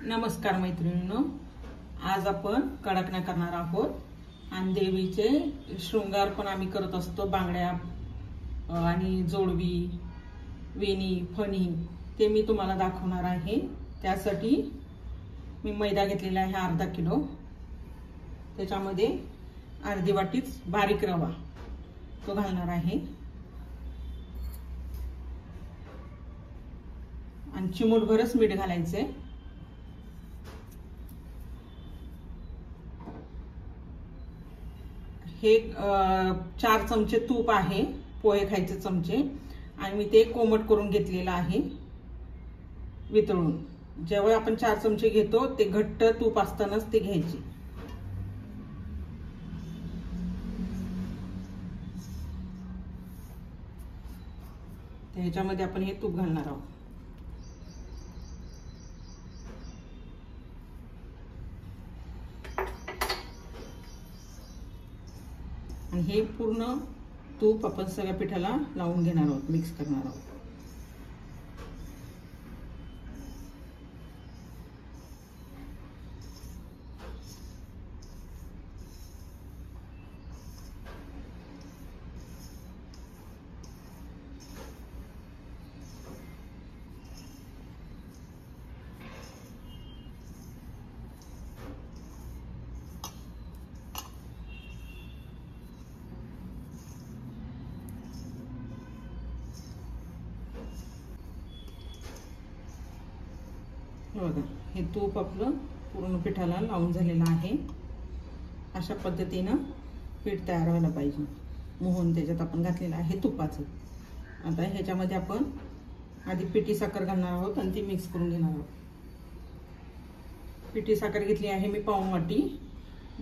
नमस्कार मैत्रिणींनो, आज आपण कडकण्या करणार आहोत आणि देवीचे शृंगार पण आम्ही करत असतो। बांगड्या आणि जोडवी, वेणी, फणी ते मी तुम्हाला दाखवणार आहे। त्यासाठी मी मैदा घेतलेला आहे अर्धा किलो। त्याच्यामध्ये अर्धी वाटीच बारीक रवा तो घालणार आहे आणि चिमूटभरच मीठ घालायचे। हे 4 चमचे तूप आहे, पोहे खायचे चमचे, आणि मी ते कोमट करून घेतलेला आहे वितळून। जेव्हा आपण 4 चमचे घेतो ते घट्ट तूप असतानाच ते घ्यायचे। त्याच्यामध्ये आपण हे तूप घालणार आहोत आणि हे पूर्ण तूप आपण सगळ्या पिठाला लावून घेणार आहोत, मिक्स करणार आहोत। बघा, हे तूप आपलं पूर्ण पिठाला लावून झालेलं आहे। अशा पद्धतीने पीठ तयार व्हायला पाहिजे। मोहन त्याच्यात आपण घातलेलं आहे तुपाचं। आता ह्याच्यामध्ये आपण आधी पिठी साखर घालणार आहोत आणि ती मिक्स करून घेणार आहोत। पिठी साखर घेतली आहे मी पाऊण वाटी।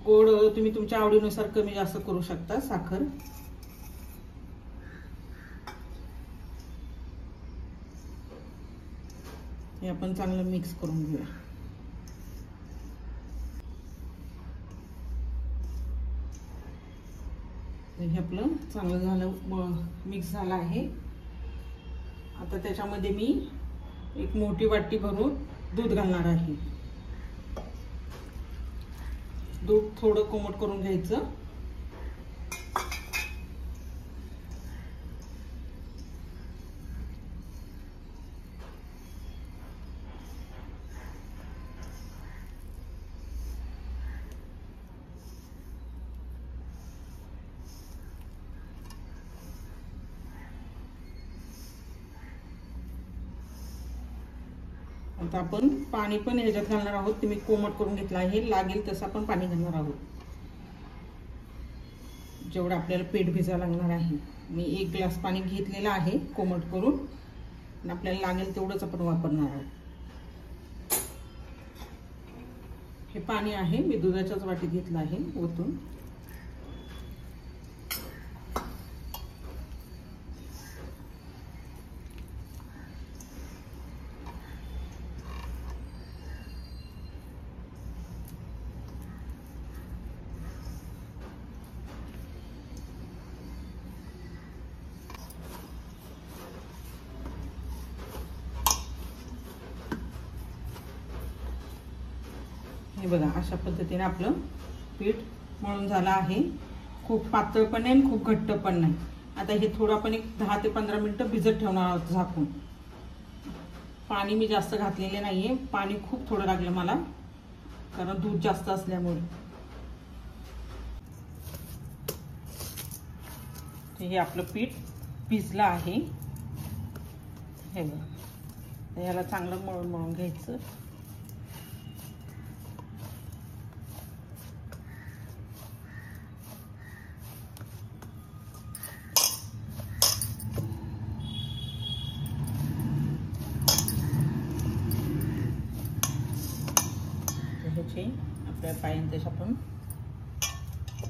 गोड तुम्ही तुमच्या आवडीनुसार कमी जास्त करू शकता साखर। हे आपण चांगलं मिक्स करून घेऊया। हे आपलं चांगलं झालं, मिक्स झालं आहे। आता त्याच्यामध्ये मी एक मोठी वाटी भरून दूध घालणार आहे। दूध थोडं कोमट करून घ्यायचं। आता आपण पाणी पण ह्याच्यात घालणार आहोत। ते मी कोमट करून घेतलं आहे, लागेल तसं आपण पाणी घालणार आहोत। जेवढं आपल्याला पीठ भिजायला लागणार आहे। मी 1 ग्लास पाणी घेतलेलं आहे कोमट करून, आणि आपल्याला लागेल तेवढंच आपण वापरणार आहोत। हे पाणी आहे मी दुधाच्याच वाटीत घेतलं आहे ओतून। हे बघा, अशा पद्धतीने आपलं पीठ मळून झालं आहे। खूप पातळ पण नाही, खूप घट्ट पण नाही। आता हे थोडं आपण एक 10 ते 15 मिनिटं भिजत ठेवणार आहोत झाकून। पाणी मी जास्त घातलेले नाहीये, पाणी खूप थोडं लागलं मला, कारण दूध जास्त असल्यामुळे। हे आपलं पीठ भिजलं आहे। हे बघा, याला चांगलं मळून मळून घ्यायचं। ह्याचे आपल्या पायांचे आपण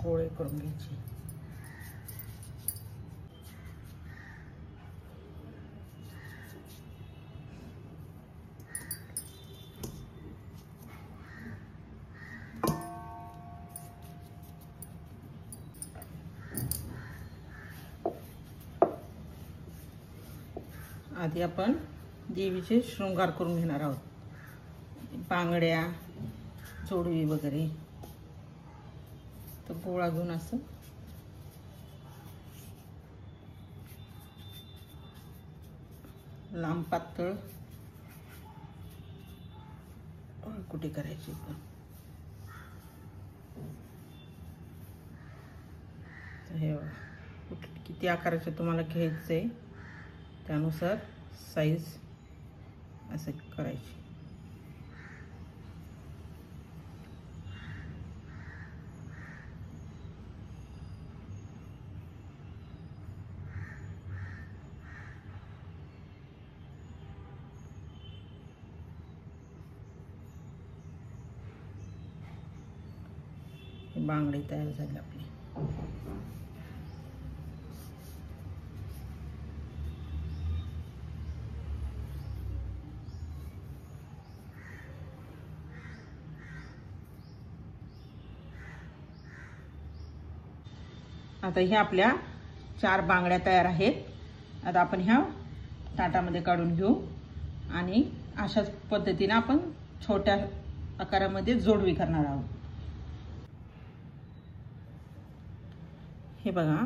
गोळे करून घ्यायचे। आधी आपण देवीचे शृंगार करून घेणार आहोत। बांगड्या, जोडवी वगैरे, तर गोळा घेऊन असं लांब पातळ कुठे करायची पण हे किती आकाराचे तुम्हाला घ्यायचे त्यानुसार साईज असं करायची. बांगडी तयार झाली आपली. आता ह्या आपल्या 4 बांगड्या तयार आहेत. आता आपण ह्या ताटामध्ये काढून घेऊ आणि अशाच पद्धतीने आपण छोट्या आकारामध्ये जोडवी करणार आहोत. हे बघा,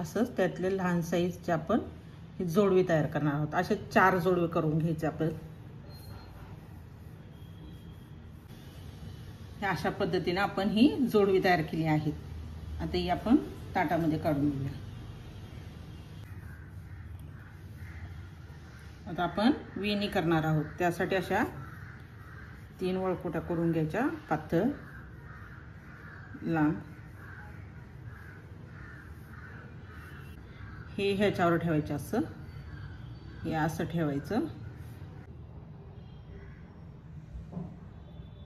असंच त्यातले लहान साईजचे आपण ही जोडवी तयार करणार आहोत. असे 4 जोडवे करून घ्यायचे आपण. अशा पद्धतीने आपण ही जोडवी तयार केली आहे. आता ही आपण ताटामध्ये काढून घेऊया. आता आपण वेणी करणार आहोत. त्यासाठी अशा 3 वळकुट्या करून घ्यायच्या, पातळ लांब. हे ह्याच्यावर ठेवायचं, असं हे असं ठेवायचं.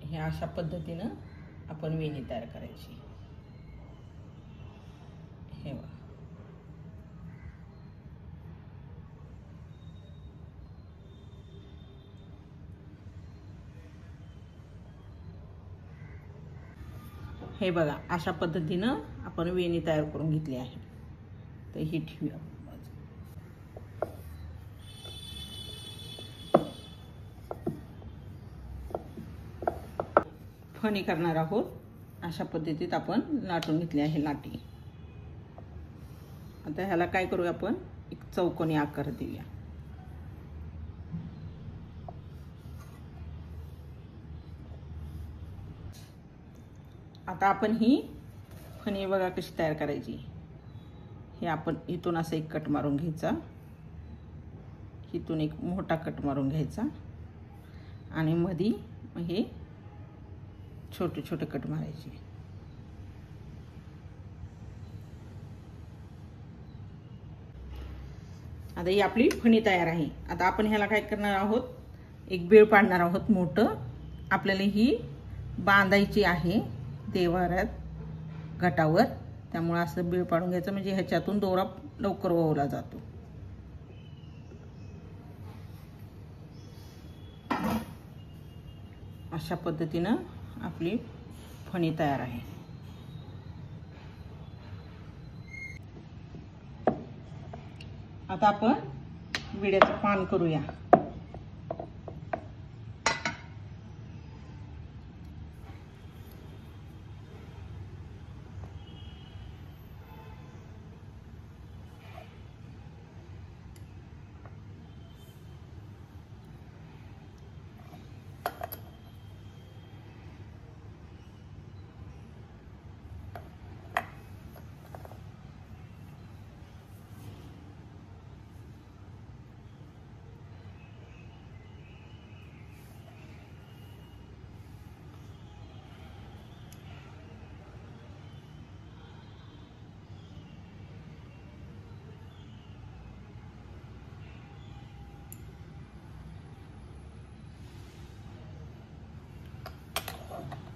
हे अशा पद्धतीनं आपण वेणी तयार करायची. हे बघा, हे बघा, अशा पद्धतीनं आपण वेणी तयार करून घेतली आहे. तर ही ठेवूया. फणी करणार आहोत. अशा पद्धतीत आपण लाटून घेतली आहे लाटी. आता ह्याला काय करूया, आपण एक चौकोनी आकार देऊया. आता आपण ही फणी बघा कशी तयार करायची. हे आपण इथून असं एक कट मारून घ्यायचा, इथून एक मोठा कट मारून घ्यायचा आणि मध्ये हे छोटे छोटे कट मारायचे. आता ही आपली फणी तयार आहे. आता आपण ह्याला काय करणार आहोत, एक बेळ पाडणार आहोत मोठं. आपल्याला ही बांधायची आहे देवाऱ्यात घटावर. त्यामुळे असं बेळ पाडून घ्यायचं, म्हणजे ह्याच्यातून दोरा लवकर ओवला जातो. अशा पद्धतीनं आपली फणी तयार आहे. आता आपण विड्याचं पान करूया.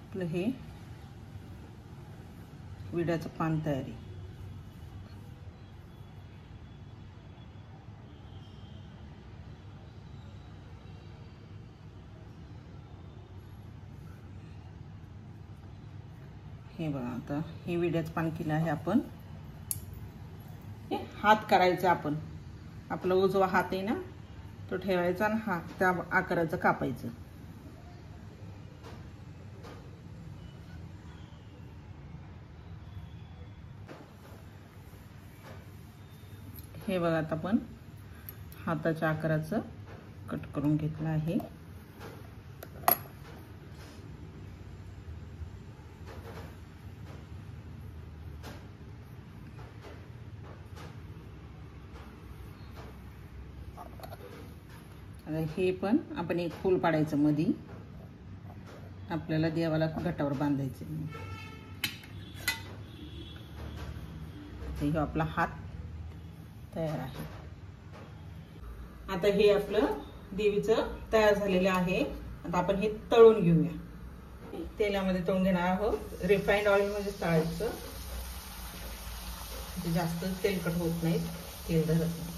आपलं हे विड्याचं पान तयारी. हे बघा, आता हे विड्याचं पान केलं आहे आपण. हात करायचा आपण. आपला उजवा हात आहे ना, तो ठेवायचा आणि हात त्या आकाराचं कापायचं. हे बघा आता आपण हाताच्या आकाराचं कट करून घेतलं आहे. आता हे पण आपण एक फूल पाडायचं मध्ये, आपल्याला देवाला घटावर बांधायचे. हे आपला हात तयार आहे. आता हे आपलं देवीचं तयार झालेलं आहे. आता आपण हे तळून घेऊया. तेलामध्ये तळून घेणार आहोत. रिफाइंड ऑइल मध्ये तळायचं, जास्त तेलकट होत नाही, तेल धरत नाही.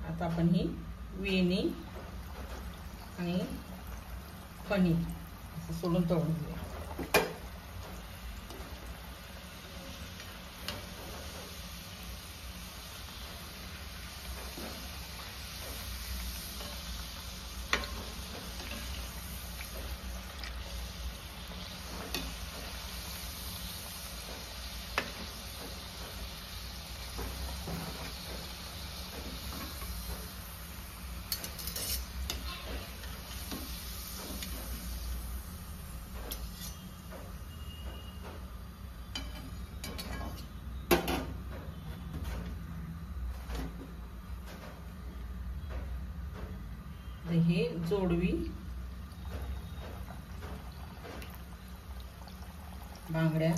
आता आपण ही वेणी आणि पनीर असं सोडून तळून घेऊया. हे जोडवी बांगड्या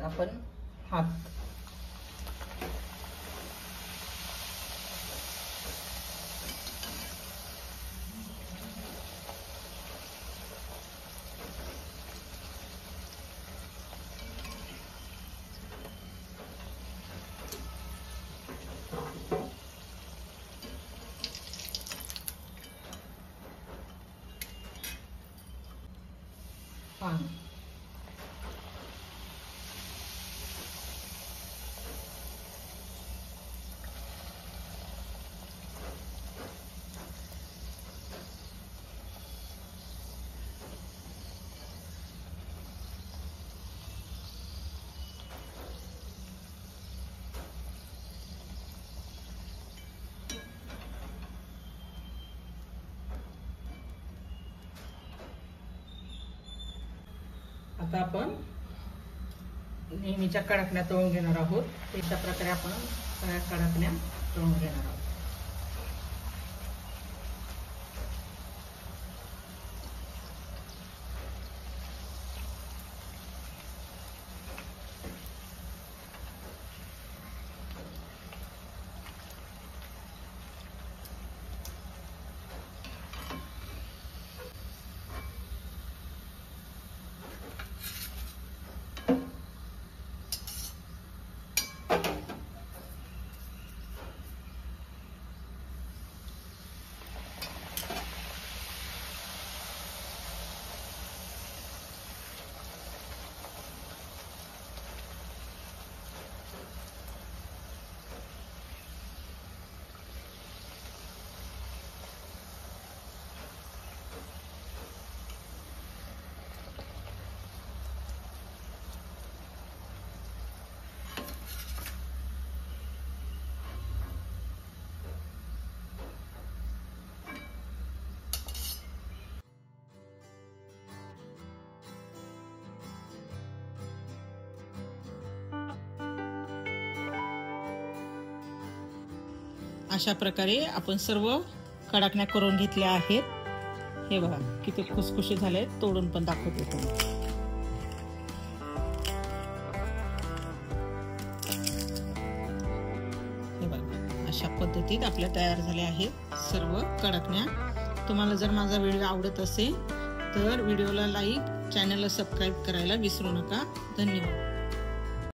आपण हात पान आता आपण नेहमीच्या कडाकण्या तळून घेणार आहोत. त्याच्या प्रकारे आपण सगळ्या कडाकण्या तळून घेणार आहोत. अशा प्रकारे आपण सर्व कडाकण्या करून घेतल्या आहेत. हे बघा किती खुसखुशी झाले, तोडून पण दाखवते तुम्हाला. हे बघा अशा पद्धतीत आपल्या तयार झाल्या आहेत सर्व कडाकण्या. तुम्हाला जर माझा व्हिडिओ आवडत असेल तर व्हिडिओला लाईक, चॅनलला सबस्क्राईब करायला विसरू नका. धन्यवाद.